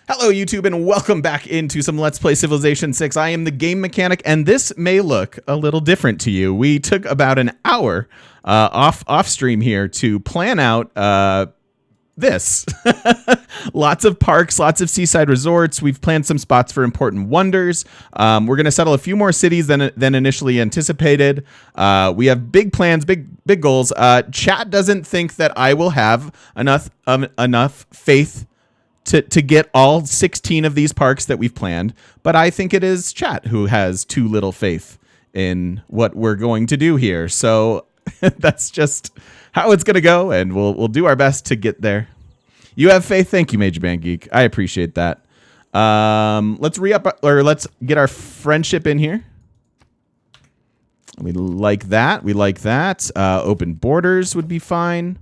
Hello, YouTube, and welcome back into some Let's Play Civilization 6. I am the Game Mechanic, and this may look a little different to you. We took about an hour off stream here to plan out this. Lots of parks, lots of seaside resorts. We've planned some spots for important wonders. We're going to settle a few more cities than initially anticipated. We have big plans, big goals. Chat doesn't think that I will have enough faith to get all 16 of these parks that we've planned, but I think it is chat who has too little faith in what we're going to do here. So that's just how it's going to go, and we'll do our best to get there. You have faith. Thank you, Major Band Geek. I appreciate that. Let's let's get our friendship in here. We like that. We like that. Open borders would be fine.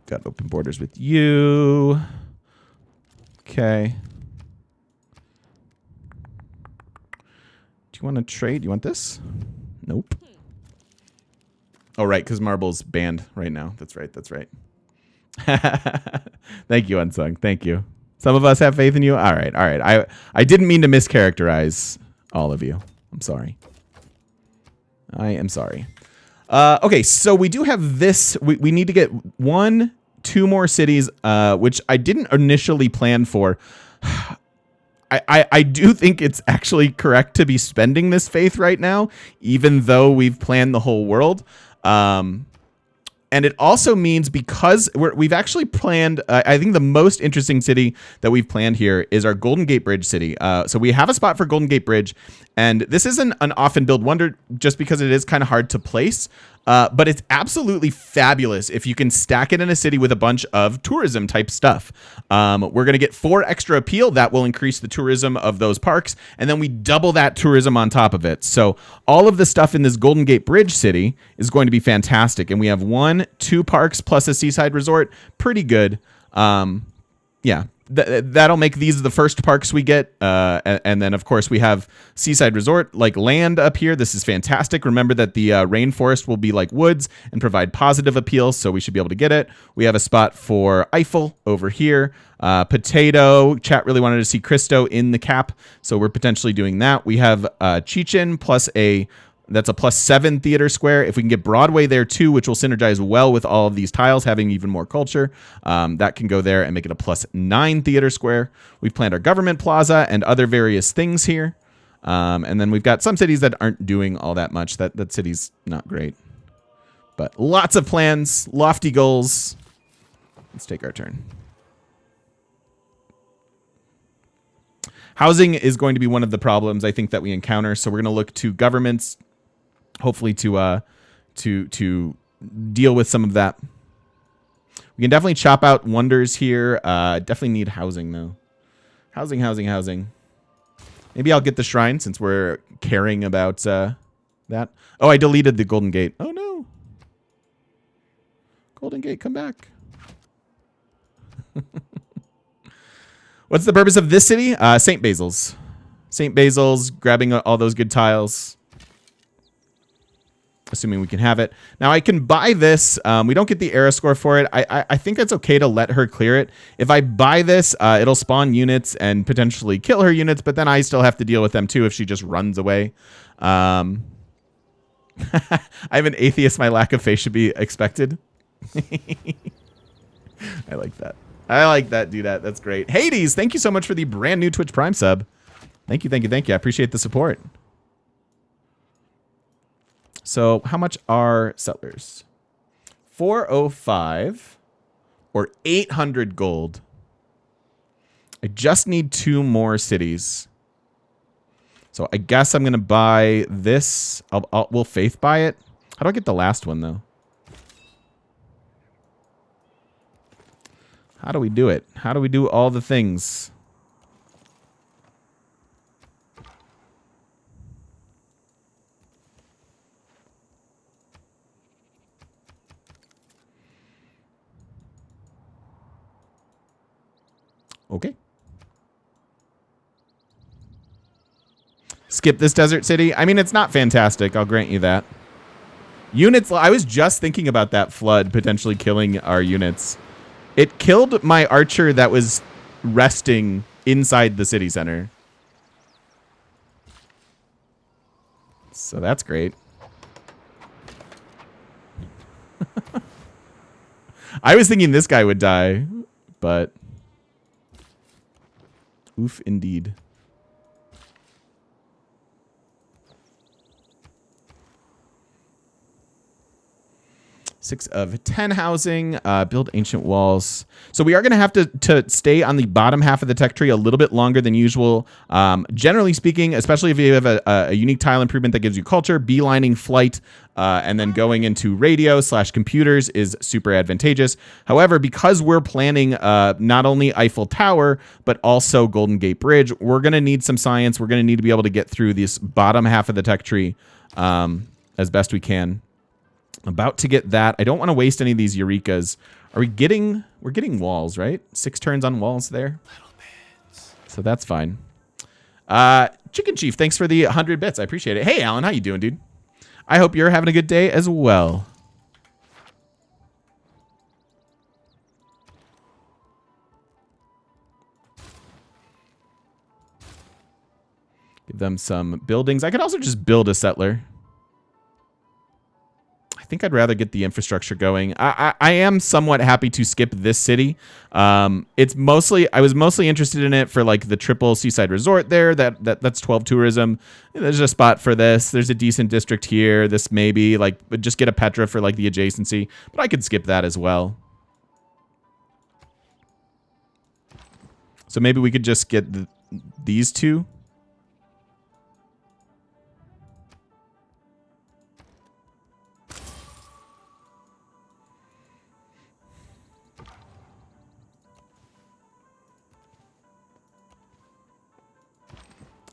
Got open borders with you. Okay. Do you want to trade? You want this? Nope. Oh, right, because Marble's banned right now. That's right, that's right. Thank you, Unsung. Thank you. Some of us have faith in you. All right, all right. I didn't mean to mischaracterize all of you. I'm sorry. I am sorry. Okay, so we do have this. We need to get two more cities, which I didn't initially plan for. I do think it's actually correct to be spending this faith right now, even though we've planned the whole world. And it also means because we've actually planned, I think the most interesting city that we've planned here is our Golden Gate Bridge city. So we have a spot for Golden Gate Bridge, and this isn't an often build wonder just because it is kind of hard to place. But it's absolutely fabulous if you can stack it in a city with a bunch of tourism type stuff. We're going to get 4 extra appeal. That will increase the tourism of those parks. And then we double that tourism on top of it. So all of the stuff in this Golden Gate Bridge city is going to be fantastic. And we have 2 parks plus a seaside resort. Pretty good. Yeah. That'll make these the first parks we get. And then, of course, we have seaside resort, like land up here. This is fantastic. Remember that the rainforest will be like woods and provide positive appeal, so we should be able to get it. We have a spot for Eiffel over here. Potato. Chat really wanted to see Cristo in the cap, so we're potentially doing that. We have Chichen plus that's a +7 theater square. If we can get Broadway there too, which will synergize well with all of these tiles, having even more culture, that can go there and make it a +9 theater square. We've planned our government plaza and other various things here. And then we've got some cities that aren't doing all that much. That city's not great. But lots of plans, lofty goals. Let's take our turn. Housing is going to be one of the problems I think that we encounter. So we're going to look to governments, hopefully to deal with some of that. We can definitely chop out wonders here. Definitely need housing though. Housing. Maybe I'll get the shrine since we're caring about that. Oh, I deleted the Golden Gate. Oh no. Golden Gate, come back. What's the purpose of this city? St. Basil's. St. Basil's, grabbing all those good tiles. Assuming we can have it. Now, I can buy this. We don't get the era score for it. I think it's okay to let her clear it. If I buy this, it'll spawn units and potentially kill her units, but then I still have to deal with them too if she just runs away. I'm an atheist. My lack of faith should be expected. I like that. I like that, do that. That's great. Hades, thank you so much for the brand new Twitch Prime sub. Thank you. I appreciate the support. So how much are settlers? 405 or 800 gold. I just need 2 more cities. So I guess I'm going to buy this. We'll faith buy it. How do I get the last one, though? How do we do it? How do we do all the things? Okay. Skip this desert city. I mean, it's not fantastic. I'll grant you that. Units, I was just thinking about that flood potentially killing our units. It killed my archer that was resting inside the city center. So that's great. I was thinking this guy would die, but oof indeed. 6 of 10 housing, build ancient walls. So we are going to have to stay on the bottom half of the tech tree a little bit longer than usual. Generally speaking, especially if you have a unique tile improvement that gives you culture, beelining flight, and then going into radio / computers is super advantageous. However, because we're planning not only Eiffel Tower, but also Golden Gate Bridge, we're going to need some science. We're going to need to be able to get through this bottom half of the tech tree as best we can. About to get that. I don't want to waste any of these Eurekas. Are we getting... We're getting walls, right? 6 turns on walls there. So that's fine. Chicken Chief, thanks for the 100 bits. I appreciate it. Hey, Alan, how you doing, dude? I hope you're having a good day as well. Give them some buildings. I could also just build a settler. I think I'd rather get the infrastructure going. I am somewhat happy to skip this city. It's mostly, I was mostly interested in it for like the triple seaside resort there. That's 12 tourism. There's a spot for this. There's a decent district here. This maybe like just get a Petra for like the adjacency, but I could skip that as well. So maybe we could just get these two.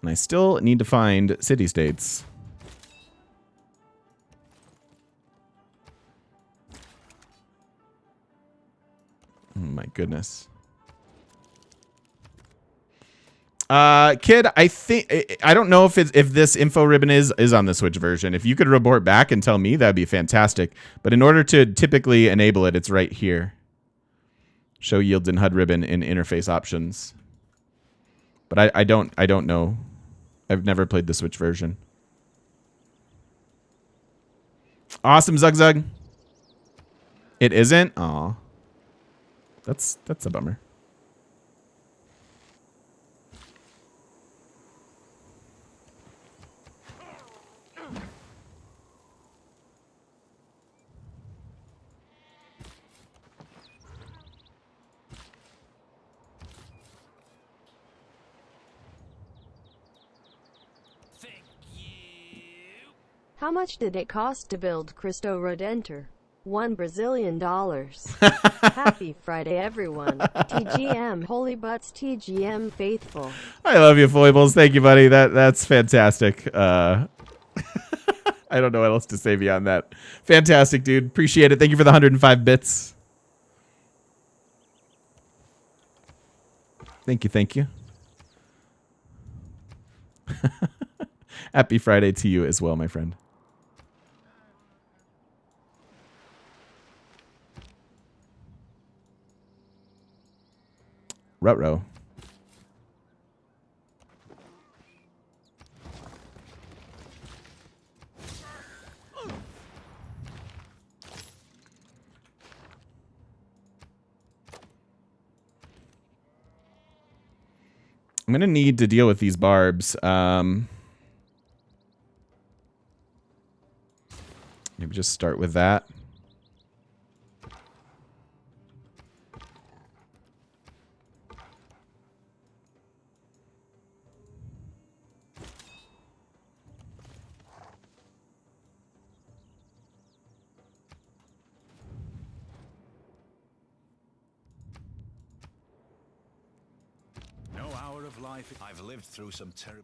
And I still need to find city-states. Oh my goodness. Kid, I think I don't know if this info ribbon is on the Switch version. If you could report back and tell me, that'd be fantastic. But in order to typically enable it, it's right here. Show yields in HUD ribbon in interface options. But I don't know. I've never played the Switch version. Awesome, Zug Zug. It isn't? Aw. That's a bummer. How much did it cost to build Cristo Redentor? $1 Brazilian. Happy Friday, everyone. TGM Holy Butts, TGM Faithful. I love you, Foibles. Thank you, buddy. That's fantastic. I don't know what else to say beyond that. Fantastic, dude. Appreciate it. Thank you for the 105 bits. Thank you, thank you. Happy Friday to you as well, my friend. Ruh-roh. I'm going to need to deal with these barbs. Maybe just start with that. I've lived through some terrible...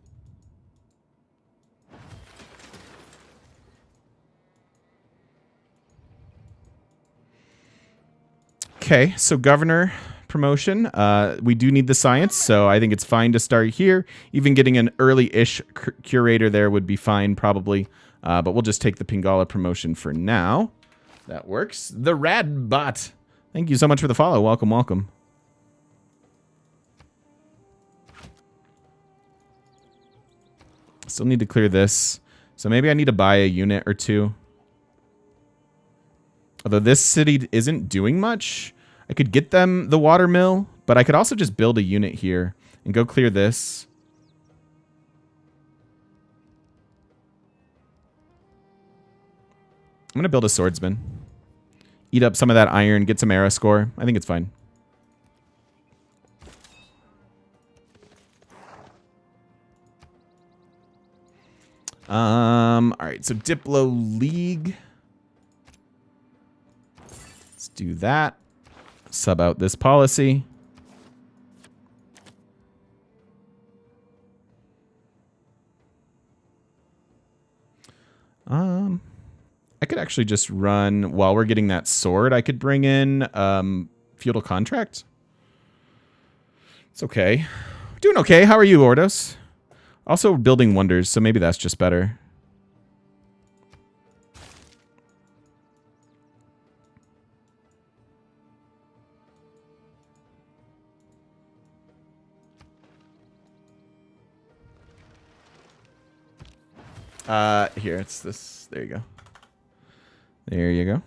Okay, so governor promotion. We do need the science, so I think it's fine to start here. Even getting an early-ish curator there would be fine, probably. But we'll just take the Pingala promotion for now. That works. The Rad Bot. Thank you so much for the follow. Welcome, welcome. Still need to clear this. So maybe I need to buy a unit or two. Although this city isn't doing much. I could get them the water mill, but I could also just build a unit here and go clear this. I'm going to build a swordsman. Eat up some of that iron, get some era score. I think it's fine. All right, so Diplo League. Let's do that. Sub out this policy. I could actually just run, while we're getting that sword, I could bring in feudal contract. It's okay. Doing okay. How are you, Ordos? Also building wonders, so maybe that's just better. Here, it's this. There you go. There you go.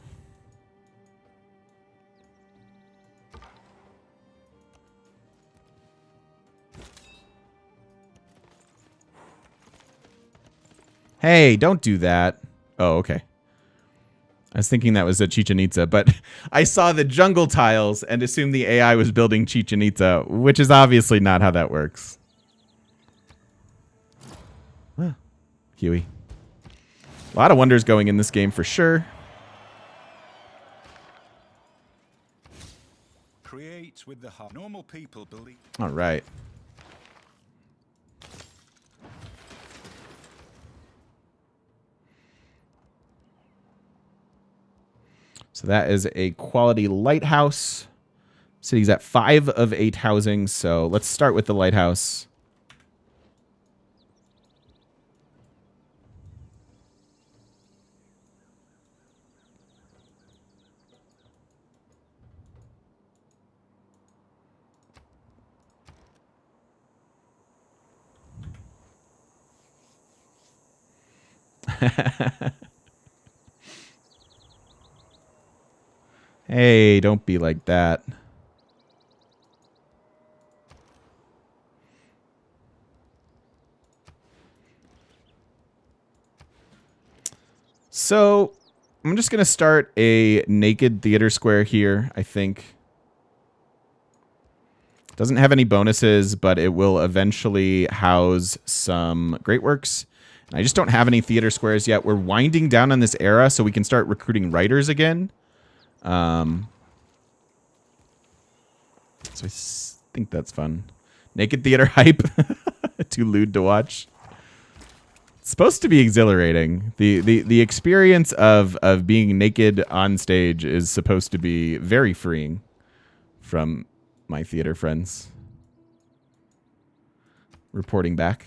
Hey, don't do that. Oh, okay. I was thinking that was a Chichen-Itza, but I saw the jungle tiles and assumed the AI was building Chichen-Itza, which is obviously not how that works. Huh. Huey. A lot of wonders going in this game for sure. Create with the heart. Normal people believe. All right. So that is a quality lighthouse. City's at 5 of 8 housing, so let's start with the lighthouse. Hey, don't be like that. So, I'm just going to start a naked theater square here, I think. Doesn't have any bonuses, but it will eventually house some great works. And I just don't have any theater squares yet. We're winding down on this era so we can start recruiting writers again. So I think that's fun. Naked theater hype. Too lewd to watch. It's supposed to be exhilarating. The experience of being naked on stage is supposed to be very freeing from my theater friends. Reporting back.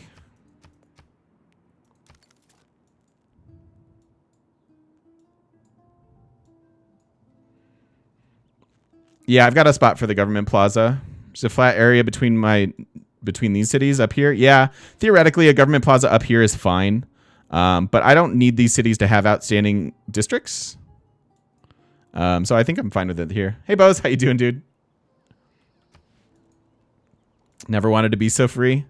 Yeah, I've got a spot for the government plaza. There's a flat area between these cities up here. Yeah, theoretically, a government plaza up here is fine. But I don't need these cities to have outstanding districts. So I think I'm fine with it here. Hey, Bose, how you doing, dude? Never wanted to be so free.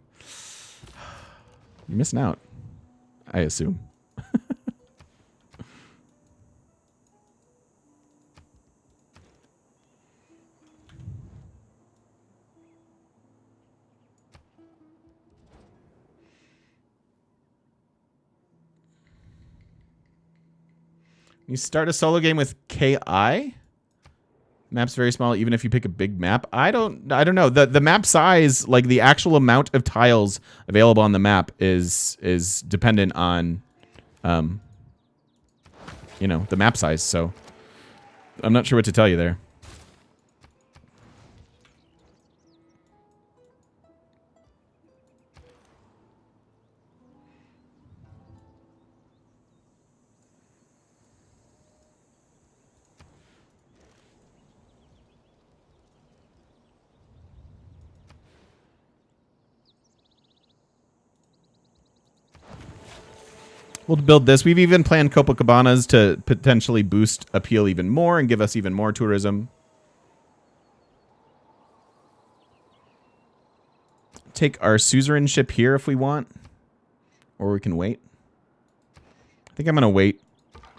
You're missing out, I assume. You start a solo game with KI? Map's very small, even if you pick a big map. I don't know. The map size, like the actual amount of tiles available on the map is dependent on you know, the map size, so I'm not sure what to tell you there. We'll build this. We've even planned Copacabanas to potentially boost appeal even more and give us even more tourism. Take our suzerain ship here if we want. Or we can wait. I think I'm going to wait.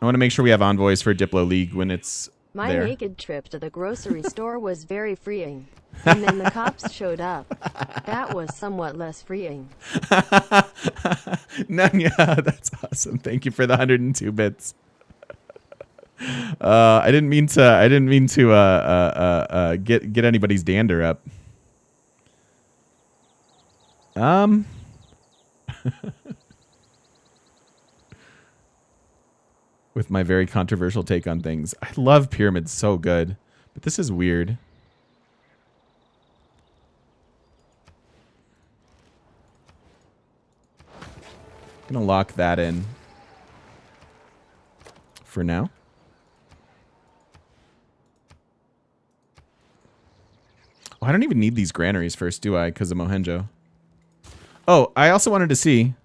I want to make sure we have envoys for Diplo League when it's My there. naked trip to the grocery store was very freeing. And then the cops showed up. That was somewhat less freeing. Nanya, that's awesome. Thank you for the 102 bits. I didn't mean to get anybody's dander up. With my very controversial take on things. I love pyramids so good, but this is weird. Gonna lock that in for now. Oh, I don't even need these granaries first, do I? Because of Mohenjo. Oh, I also wanted to see.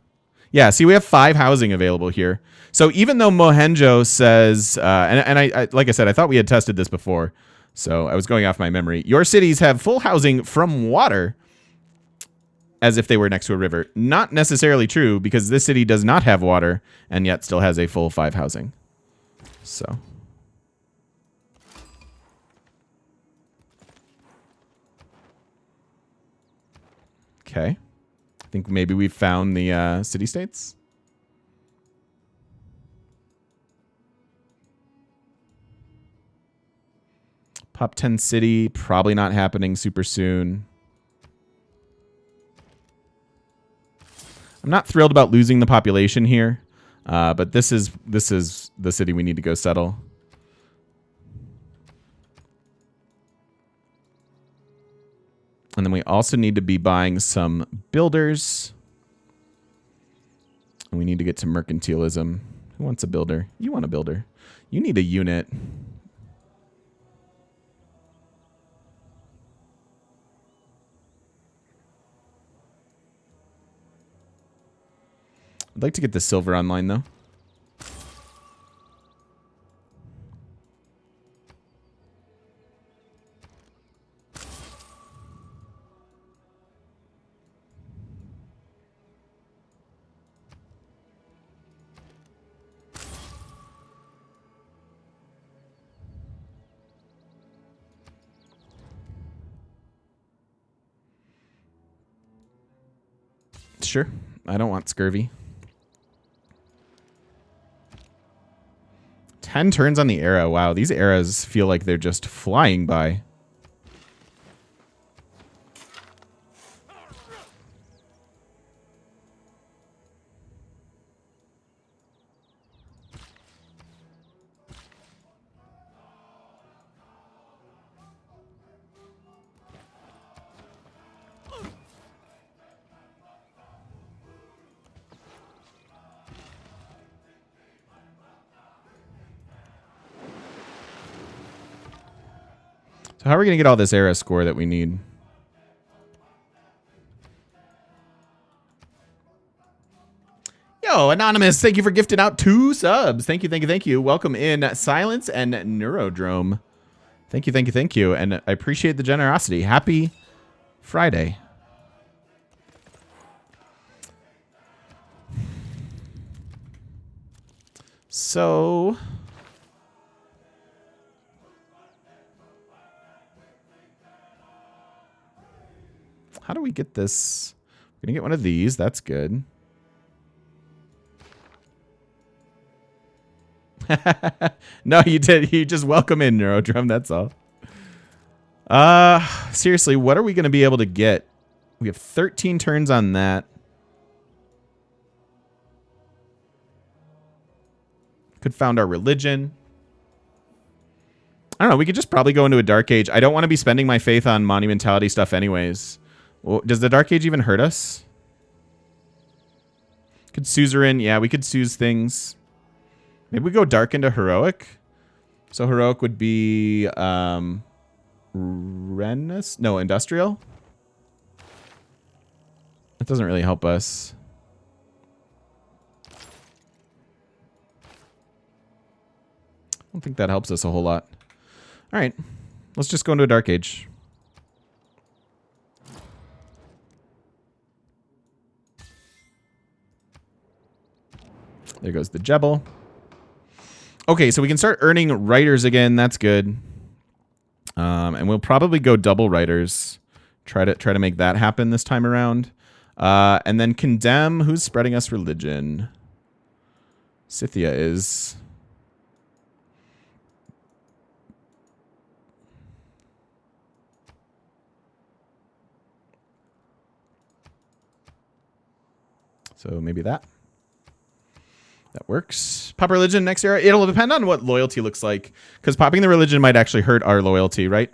Yeah, see, we have 5 housing available here. So even though Mohenjo says, and I like I said, I thought we had tested this before, so I was going off my memory. Your cities have full housing from water, as if they were next to a river. Not necessarily true, because this city does not have water, and yet still has a full 5 housing. So. Okay. I think maybe we've found the city-states. Pop 10 city, probably not happening super soon. I'm not thrilled about losing the population here, but this is the city we need to go settle. And then we also need to be buying some builders. And we need to get to mercantilism. Who wants a builder? You want a builder. You need a unit. I'd like to get the silver online, though. Sure. I don't want scurvy. 10 turns on the arrow. Wow, these arrows feel like they're just flying by. So how are we going to get all this era score that we need? Yo, Anonymous, thank you for gifting out 2 subs. Thank you, thank you, thank you. Welcome in, Silence and Neurodrome. Thank you, thank you, thank you. And I appreciate the generosity. Happy Friday. So... how do we get this? We're going to get one of these. That's good. No, you did. You just welcome in, Neurodrum. That's all. Seriously, what are we going to be able to get? We have 13 turns on that. Could found our religion. I don't know. We could just probably go into a Dark Age. I don't want to be spending my faith on monumentality stuff anyways. Well, does the Dark Age even hurt us? Could suzerain. Yeah, we could suz things. Maybe we go dark into heroic. So heroic would be Renus? No, industrial. That doesn't really help us. don't think that helps us a whole lot. All right. Let's just go into a dark age. There goes the Jebel. Okay, so we can start earning writers again. That's good. And we'll probably go double writers. Try to make that happen this time around. And then condemn. Who's spreading us religion? Scythia is. So maybe that. That works. Pop religion next era. It'll depend on what loyalty looks like. Because popping the religion might actually hurt our loyalty, right?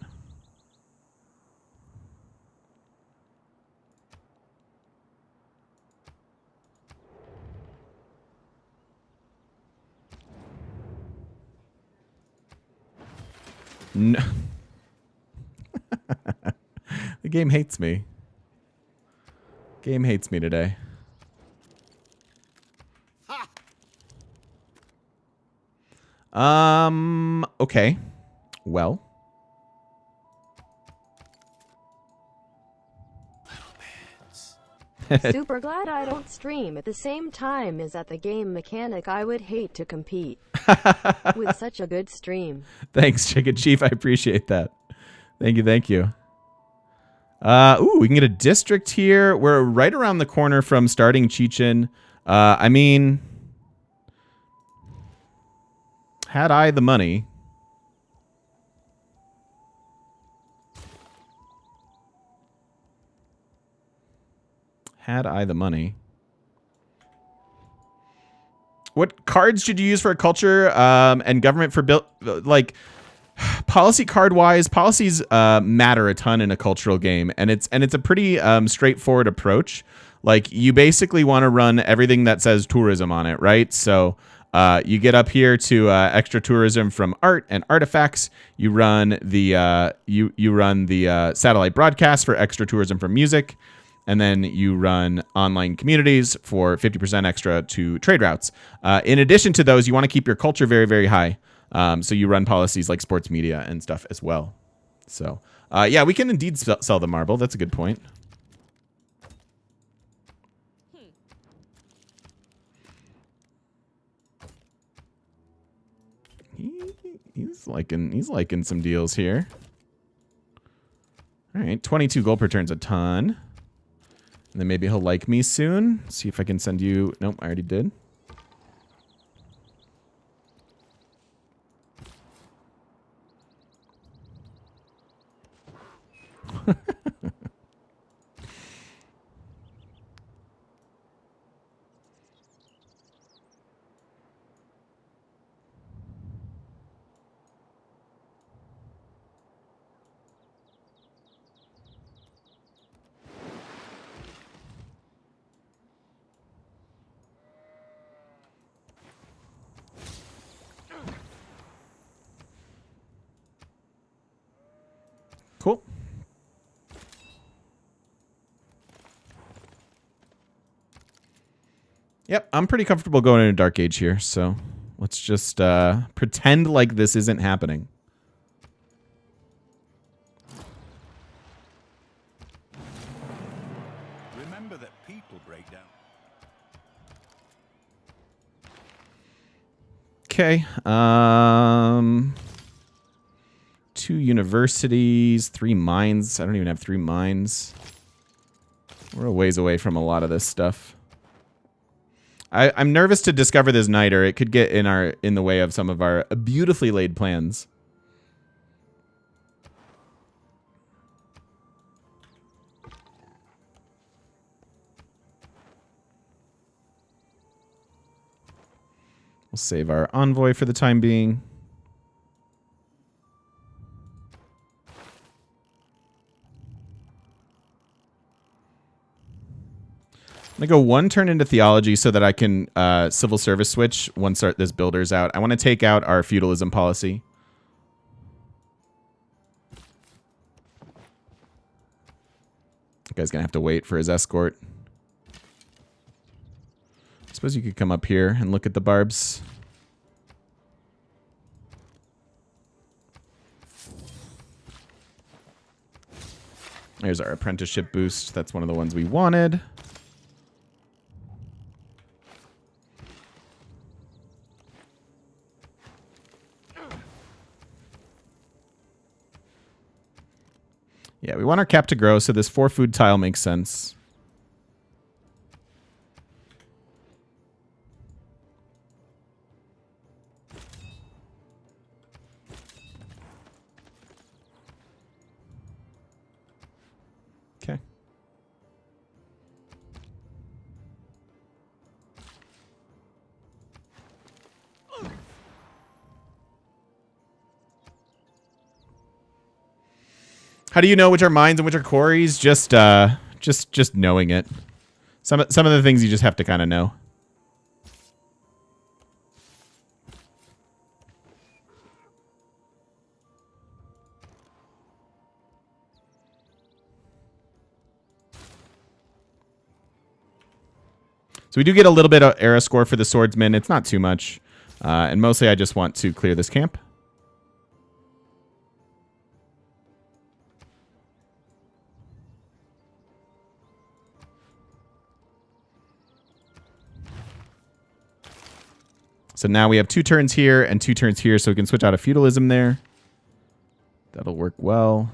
No. The game hates me. Game hates me today. Okay. Well. Super glad I don't stream at the same time as at the game mechanic. I would hate to compete with such a good stream. Thanks, Chicken Chief. I appreciate that. Thank you, thank you. Ooh, we can get a district here. We're right around the corner from starting Chichen. I mean, had I the money. Had I the money. What cards should you use for a culture and government for like policy card wise? Policies matter a ton in a cultural game, and it's a pretty straightforward approach. Like you basically want to run everything that says tourism on it, right? So you get up here to extra tourism from art and artifacts. You run the you run the satellite broadcast for extra tourism from music. And then you run online communities for 50% extra to trade routes. In addition to those, you want to keep your culture very, very high. So you run policies like sports media and stuff as well. So, yeah, we can indeed sell the marble. That's a good point. He's liking some deals here. All right, 22 gold per turn's a ton. And then maybe he'll like me soon. See if I can send you... Nope, I already did. Cool. Yep, I'm pretty comfortable going into Dark Age here, so let's just pretend like this isn't happening. Remember that people break down. Okay. 2 universities, 3 mines. I don't even have 3 mines. We're a ways away from a lot of this stuff. I'm nervous to discover this niter. It could get in the way of some of our beautifully laid plans. We'll save our envoy for the time being. I'm going to go 1 turn into theology so that I can civil service switch once this builder's out. I want to take out our feudalism policy. The guy's going to have to wait for his escort. I suppose you could come up here and look at the barbs. There's our apprenticeship boost. That's one of the ones we wanted. Yeah, we want our cap to grow, so this 4 food tile makes sense. Okay. How do you know which are mines and which are quarries? Just knowing it. Some of the things you just have to kind of know. So we do get a little bit of era score for the swordsman. It's not too much. And mostly I just want to clear this camp. So now we have 2 turns here and 2 turns here, so we can switch out of feudalism there. That'll work well.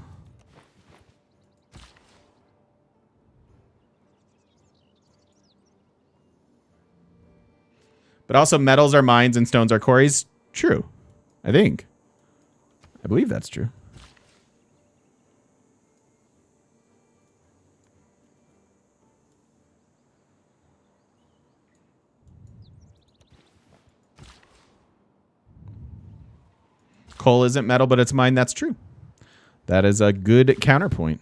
But also metals are mines and stones are quarries. True. I think. I believe that's true. Coal isn't metal, but it's mine. That's true. That is a good counterpoint.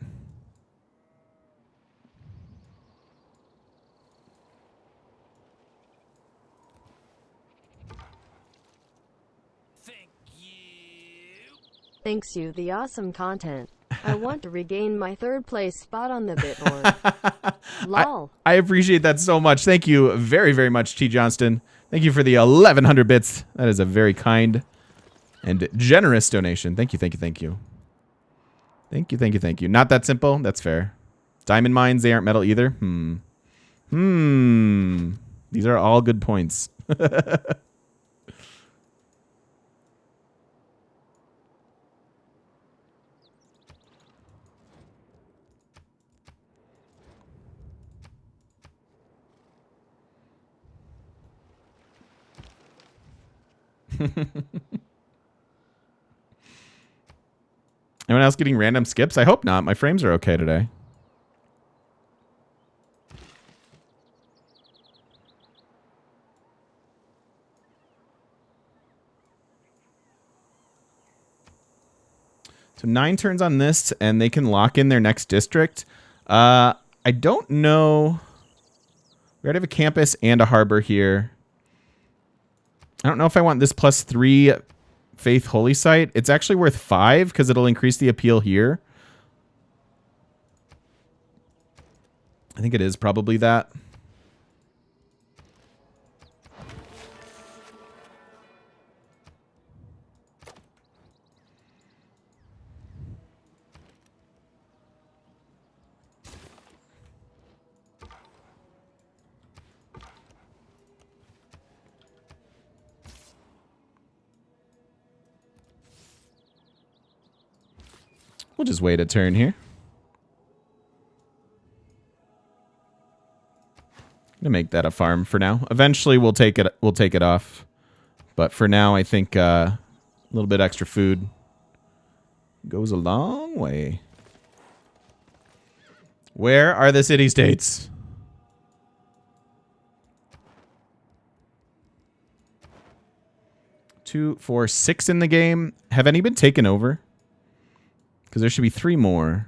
Thanks you the awesome content. I want to regain my 3rd place spot on the Bitboard. Lol. I appreciate that so much. Thank you very, very much, T. Johnston. Thank you for the 1,100 bits. That is a very kind and generous donation. Thank you, thank you, thank you. Thank you, thank you, thank you. Not that simple. That's fair. Diamond mines, they aren't metal either. These are all good points. Anyone else getting random skips? I hope not. My frames are okay today. So 9 turns on this, and they can lock in their next district. I don't know. We already have a campus and a harbor here. I don't know if I want this +3 Faith Holy Site. It's actually worth 5 because it'll increase the appeal here. I think it is probably that. We'll just wait a turn here. Gonna make that a farm for now. Eventually we'll take it off. But for now I think a little bit extra food goes a long way. Where are the city states? Two, four, 6 in the game. Have any been taken over? Because there should be 3 more.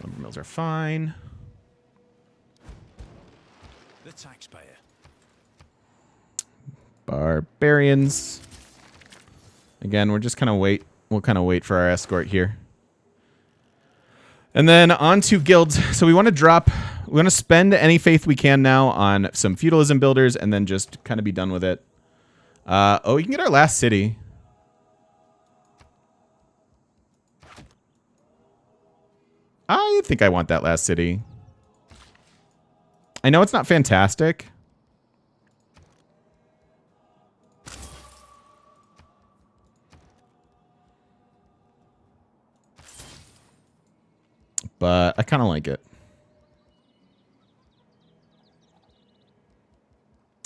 Lumber mills are fine. The taxpayer. Barbarians. Again, we're just kind of wait. We'll kind of wait for our escort here. And then on to guilds. So we want to spend any faith we can now on some feudalism builders and then just kind of be done with it. Oh, we can get our last city. I think I want that last city. I know it's not fantastic. But I kind of like it.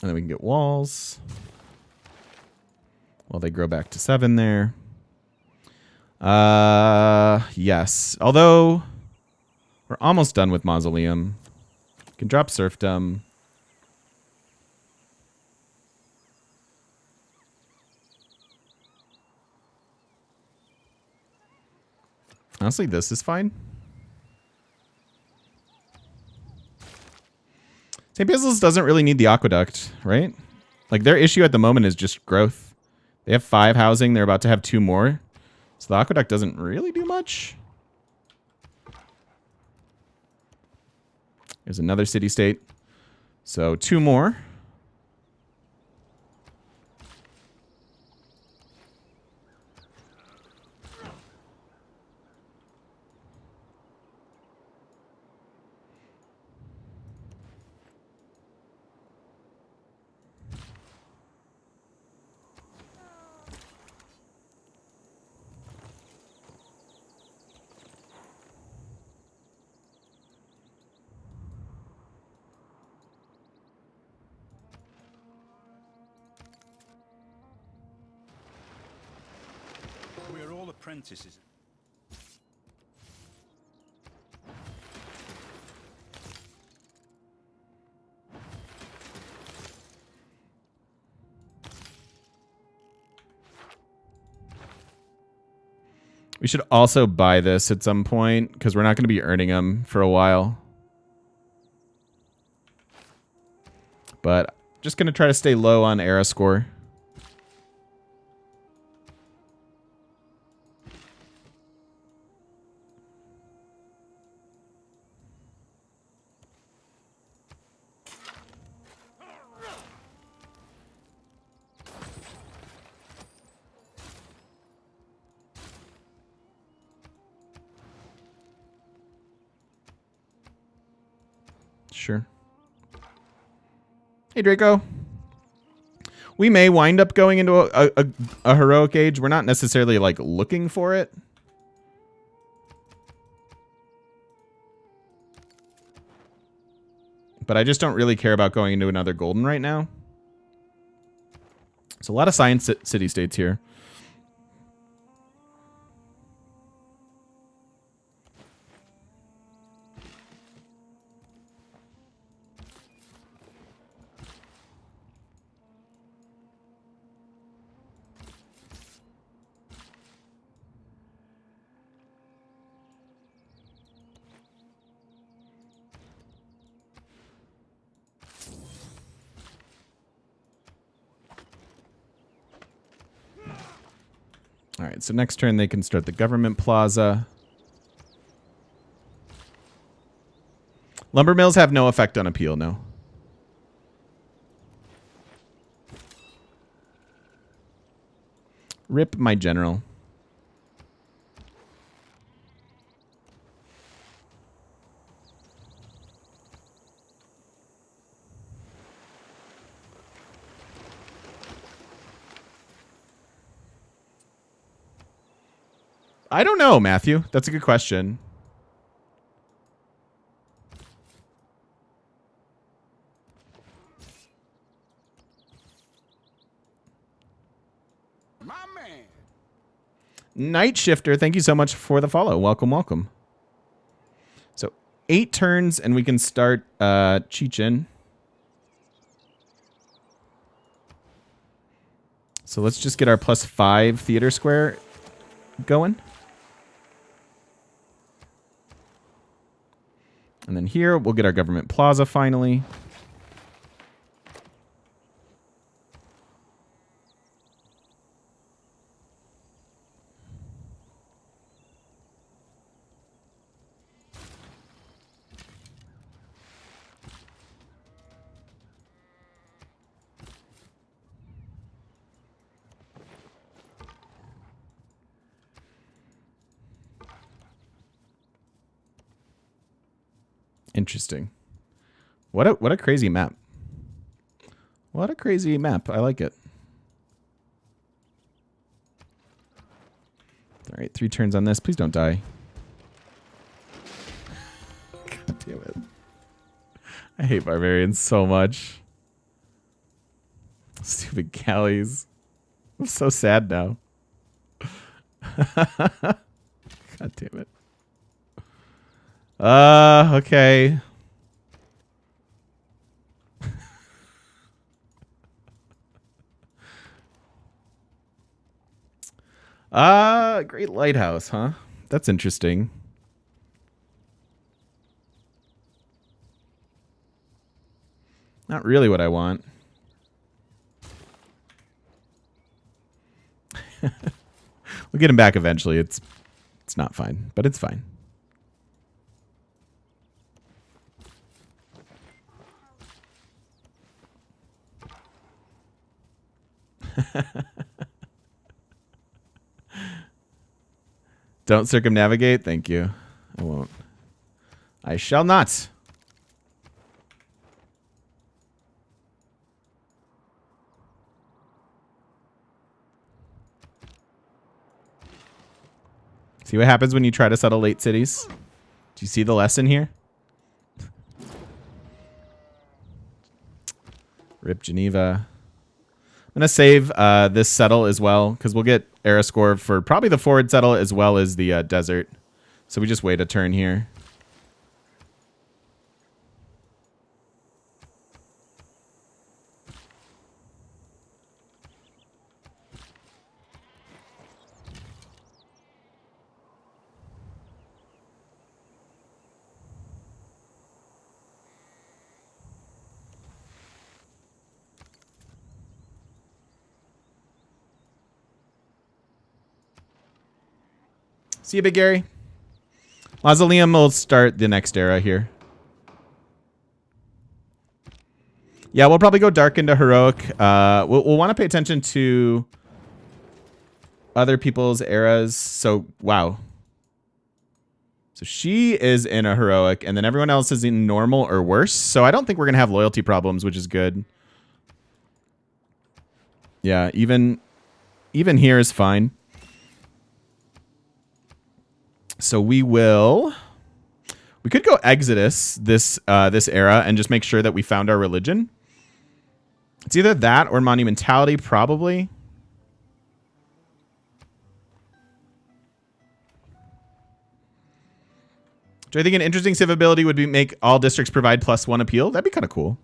And then we can get walls. Well, they grow back to 7 there. Yes. Although, we're almost done with Mausoleum. Can drop Serfdom. Honestly, this is fine. St. Basil's doesn't really need the aqueduct, right? Like, their issue at the moment is just growth. They have 5 housing. They're about to have 2 more. So the aqueduct doesn't really do much. There's another city-state. So 2 more. We are all apprentices. We should also buy this at some point because we're not going to be earning them for a while. But just going to try to stay low on era score. Sure. Hey, Draco. We may wind up going into a heroic age. We're not necessarily, like, looking for it. But I just don't really care about going into another golden right now. There's a lot of science city-states here. All right, so next turn they can start the government plaza. Lumber mills have no effect on appeal, no. Rip my general. I don't know, Matthew. That's a good question. My man. Night Shifter, thank you so much for the follow. Welcome, welcome. So 8 turns and we can start Chichen. So let's just get our +5 theater square going. And then here, we'll get our government plaza finally. Interesting. What a crazy map. What a crazy map. I like it. All right, 3 turns on this. Please don't die. God damn it. I hate barbarians so much. Stupid galleys. I'm so sad now. God damn it. Okay. Great Lighthouse, huh? That's interesting. Not really what I want. We'll get him back eventually. It's not fine, but it's fine. Don't circumnavigate. Thank you. I won't. I shall not. See what happens when you try to settle late cities? Do you see the lesson here? Rip Geneva. I'm going to save this settle as well, because we'll get era score for probably the forward settle as well as the desert. So we just wait a turn here. See you, Big Gary. Mausoleum will start the next era here. Yeah, we'll probably go dark into heroic. We'll want to pay attention to other people's eras. So, wow. So she is in a heroic, and then everyone else is in normal or worse. So I don't think we're going to have loyalty problems, which is good. Yeah, even here is fine. So we could go Exodus this era and just make sure that we found our religion. It's either that or monumentality, probably. Do I think an interesting civ ability would be make all districts provide +1 appeal? That'd be kind of cool.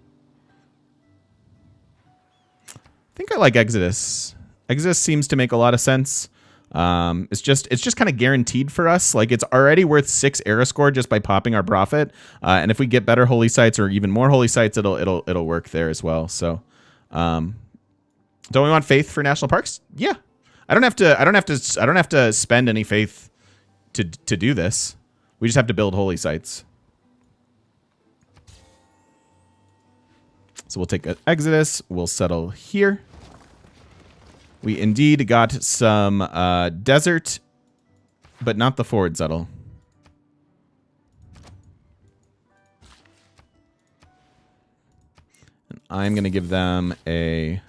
I think I like Exodus. Exodus seems to make a lot of sense. It's just kind of guaranteed for us. Like, it's already worth 6 era score just by popping our prophet. And if we get better holy sites or even more holy sites, it'll work there as well. So, don't we want faith for national parks? Yeah. I don't have to spend any faith to do this. We just have to build holy sites. So we'll take an Exodus. We'll settle here. We indeed got some desert, but not the forward settle. And I'm going to give them a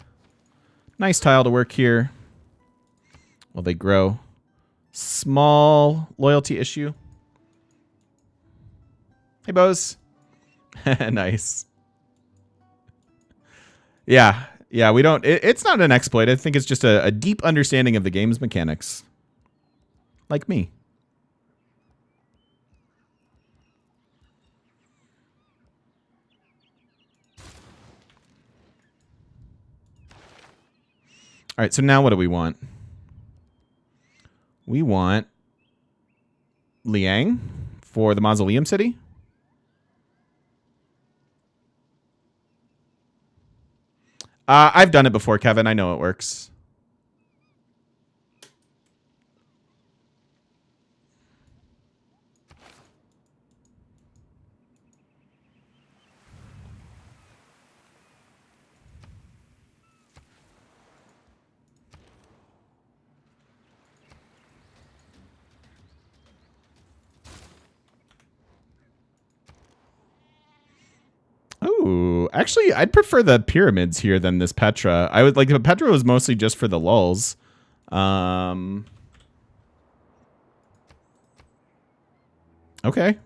nice tile to work here while they grow. Small loyalty issue. Hey, Bose. Nice. Yeah. Yeah, we don't... it's not an exploit. I think it's just a deep understanding of the game's mechanics. Like me. All right, so now what do we want? We want Liang for the Mausoleum City. I've done it before, Kevin. I know it works. Oh, actually, I'd prefer the pyramids here than this Petra. I would like the Petra was mostly just for the lulls. Okay,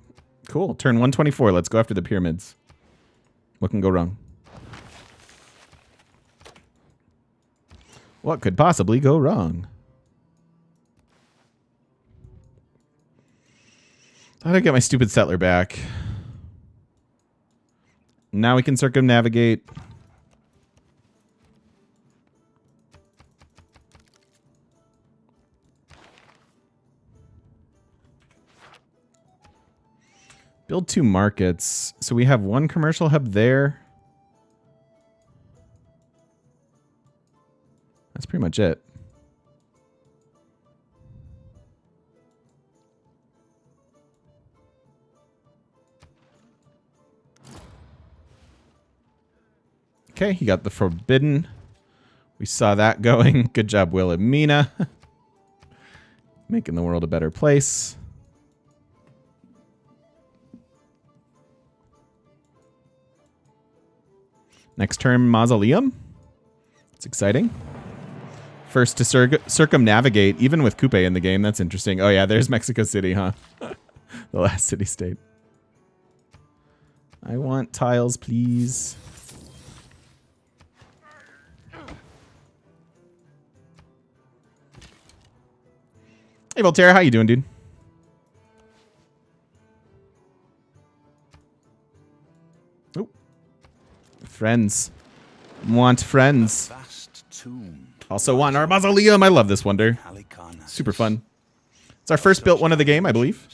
cool. Turn 124. Let's go after the pyramids. What can go wrong? What could possibly go wrong? How did I get my stupid settler back? Now we can circumnavigate. Build 2 markets. So we have 1 commercial hub there. That's pretty much it. Okay, he got the forbidden. We saw that going. Good job, Wilhelmina. Making the world a better place. Next turn, Mausoleum. It's exciting. First to circumnavigate, even with Coupe in the game. That's interesting. Oh yeah, there's Mexico City, huh? The last city-state. I want tiles, please. Hey, Voltaire, how you doing, dude? Oh. Friends. Want friends. Also want our mausoleum. I love this wonder. Super fun. It's our first built one of the game, I believe.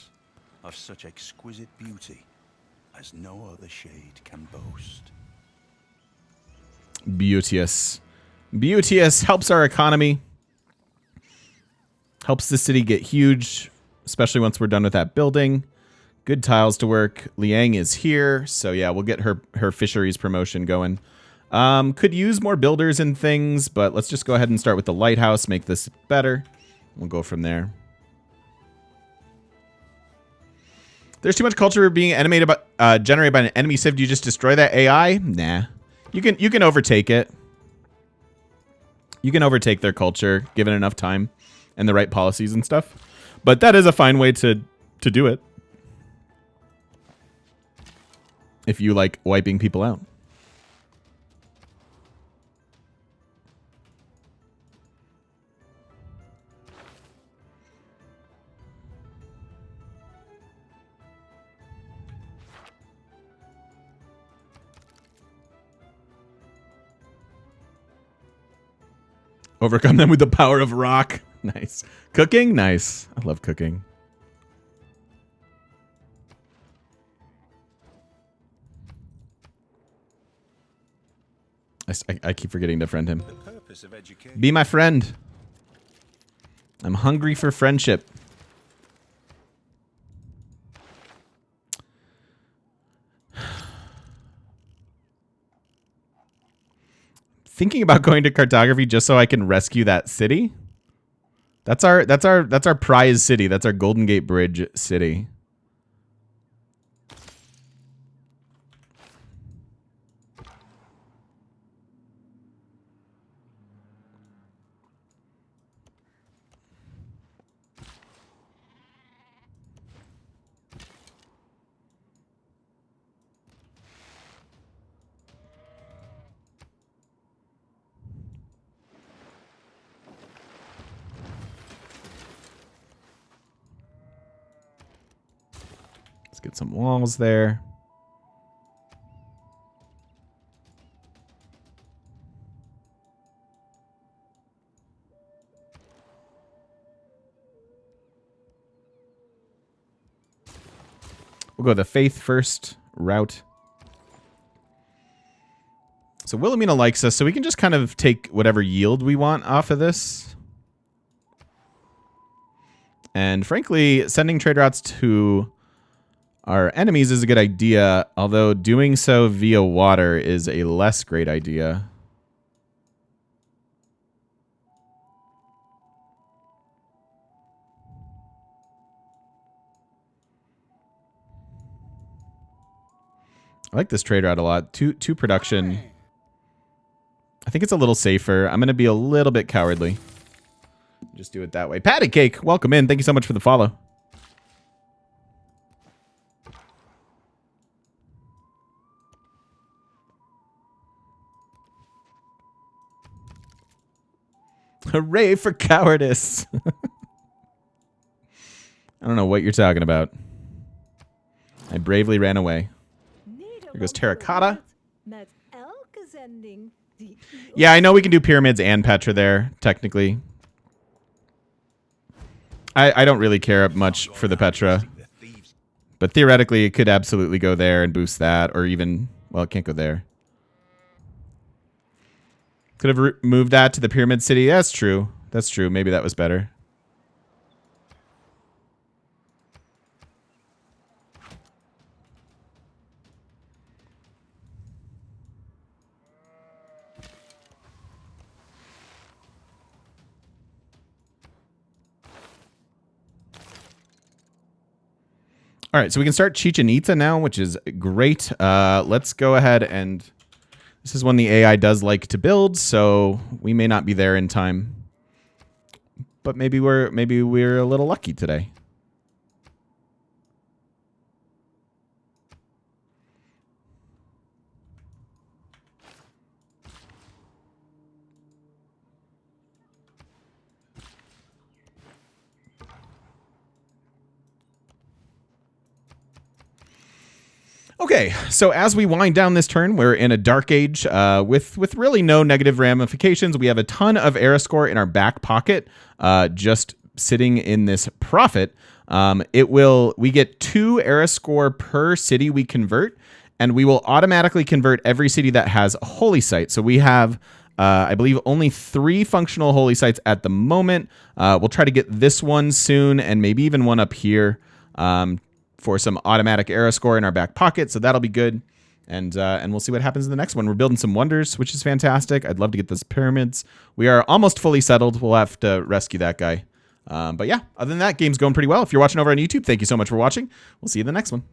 Of such exquisite beauty as no other shade can boast. Beauteous. Beauteous helps our economy. Helps the city get huge, especially once we're done with that building. Good tiles to work. Liang is here, so yeah, we'll get her fisheries promotion going. Could use more builders and things, but let's just go ahead and start with the lighthouse, make this better. We'll go from there. There's too much culture being animated by, generated by an enemy civ. Do you just destroy that AI? Nah. You can overtake it. You can overtake their culture, given enough time and the right policies and stuff. But that is a fine way to do it. If you like wiping people out. Overcome them with the power of rock. Nice. Cooking? Nice. I love cooking. I keep forgetting to friend him. Be my friend. I'm hungry for friendship. Thinking about going to cartography just so I can rescue that city. That's our prize city. That's our Golden Gate Bridge city. Let's get some walls there. We'll go the faith first route. So Wilhelmina likes us, so we can just kind of take whatever yield we want off of this. And frankly, sending trade routes to our enemies is a good idea, although doing so via water is a less great idea. I like this trade route a lot. Two production. I think it's a little safer. I'm going to be a little bit cowardly. Just do it that way. Patty Cake, welcome in. Thank you so much for the follow. Hooray for cowardice. I don't know what you're talking about. I bravely ran away. Here goes Terracotta. Yeah, I know we can do pyramids and Petra there, technically. I don't really care much for the Petra. But theoretically, it could absolutely go there and boost that. Or even, well, it can't go there. Could have moved that to the Pyramid City. That's true. That's true. Maybe that was better. All right, so we can start Chichen-Itza now, which is great. Let's go ahead and... This is one the AI does like to build, so we may not be there in time. But maybe we're a little lucky today. Okay, so as we wind down this turn, we're in a dark age with really no negative ramifications. We have a ton of era score in our back pocket, just sitting in this profit. We get 2 era score per city we convert, and we will automatically convert every city that has a holy site. So we have, I believe, only 3 functional holy sites at the moment. We'll try to get this one soon, and maybe even one up here. For some automatic era score in our back pocket, so that'll be good, and we'll see what happens in the next one. We're building some wonders, which is fantastic. I'd love to get those pyramids. We are almost fully settled. We'll have to rescue that guy. But yeah, other than that, game's going pretty well. If you're watching over on YouTube, thank you so much for watching. We'll see you in the next one.